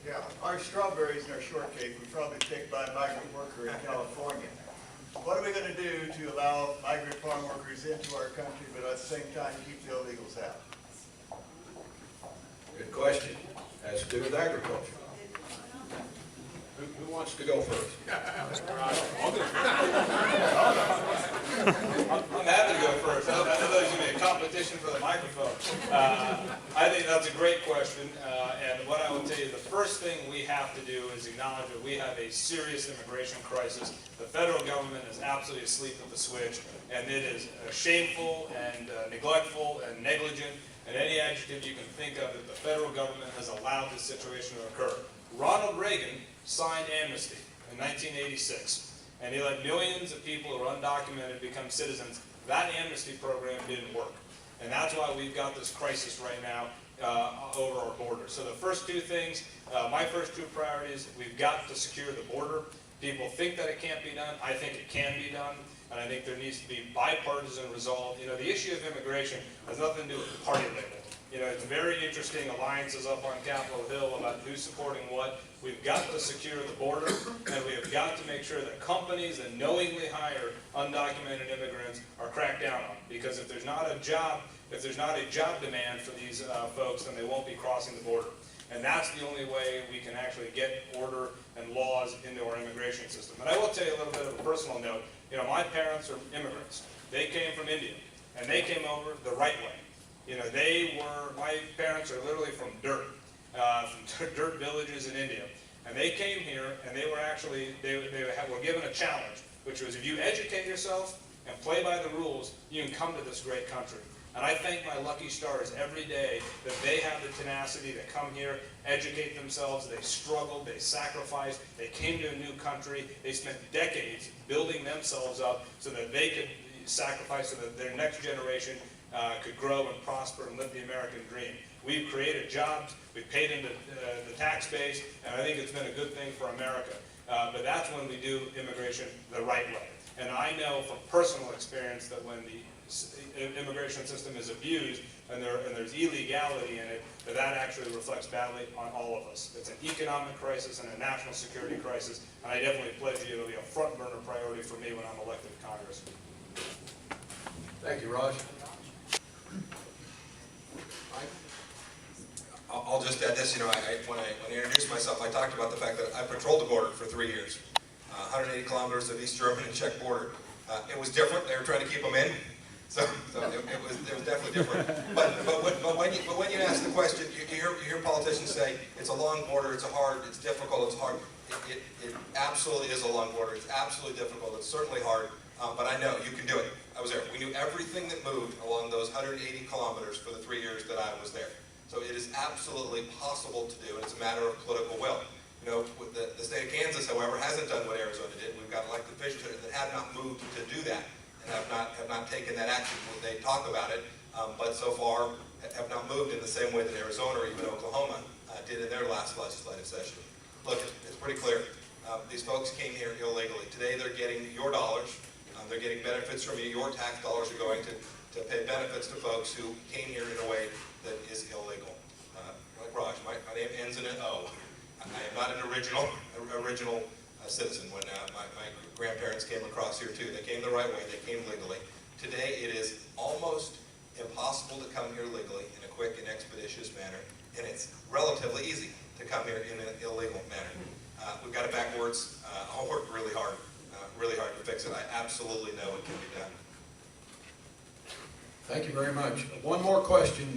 Yeah, our strawberries and our shortcake were probably picked by a migrant worker in California. What are we going to do to allow migrant farm workers into our country, but at the same time keep the illegals out? Good question. Has to do with agriculture. Who wants to go first? I'm happy to go first. I know there's going to be a competition for the microphone. I think that's a great question. And what I would tell you, the first thing we have to do is acknowledge that we have a serious immigration crisis. The federal government is absolutely asleep at the switch, and it is shameful and neglectful and negligent, and any adjective you can think of that the federal government has allowed this situation to occur. Ronald Reagan signed amnesty in 1986, and he let millions of people who are undocumented become citizens. That amnesty program didn't work, and that's why we've got this crisis right now over our border. So the first two things, my first two priorities, we've got to secure the border. People think that it can't be done. I think it can be done, and I think there needs to be bipartisan resolve. You know, the issue of immigration has nothing to do with the party label. You know, it's very interesting alliances up on Capitol Hill about who's supporting what. We've got to secure the border, and we have got to make sure that companies that knowingly hire undocumented immigrants are cracked down on. Because if there's not a job demand for these folks, then they won't be crossing the border. And that's the only way we can actually get order and laws into our immigration system. And I will tell you a little bit of a personal note. You know, my parents are immigrants. They came from India, and they came over the right way. You know, my parents are literally from dirt villages in India. And they came here, and they were actually, they were given a challenge, which was if you educate yourself and play by the rules, you can come to this great country. And I thank my lucky stars every day that they have the tenacity to come here, educate themselves. They struggled, they sacrificed, they came to a new country. They spent decades building themselves up so that they could sacrifice so that their next generation could grow and prosper and live the American dream. We've created jobs, we've paid into the tax base, and I think it's been a good thing for America. But that's when we do immigration the right way. And I know from personal experience that when the immigration system is abused and there's illegality in it, that actually reflects badly on all of us. It's an economic crisis and a national security crisis, and I definitely pledge you it'll be a front burner priority for me when I'm elected to Congress. Thank you, Raj. I'll just add this, you know, when I introduced myself, I talked about the fact that I patrolled the border for 3 years. 180 kilometers of East German and Czech border. It was different. They were trying to keep them in, so it was definitely different. But when you ask the question, you hear politicians say it's a long border, it's difficult, it's hard. It absolutely is a long border. It's absolutely difficult. It's certainly hard. But I know you can do it. I was there. We knew everything that moved along those 180 kilometers for the 3 years that I was there. So it is absolutely possible to do, and it's a matter of political will. You know, the state of Kansas, however, hasn't done what Arizona did. We've got elected officials that have not moved to do that, and have not taken that action. They talk about it, but so far have not moved in the same way that Arizona or even Oklahoma did in their last legislative session. Look, it's pretty clear. These folks came here illegally. Today they're getting your dollars. They're getting benefits from you. Your tax dollars are going to pay benefits to folks who came here in a way that is illegal. Like Raj, my name ends in an O. I am not an original citizen. When my grandparents came across here too, they came the right way. They came legally. Today it is almost impossible to come here legally in a quick and expeditious manner, and it's relatively easy to come here in an illegal manner. We've got it backwards. I'll work really hard to fix it. I absolutely know it can be done. Thank you very much. One more question.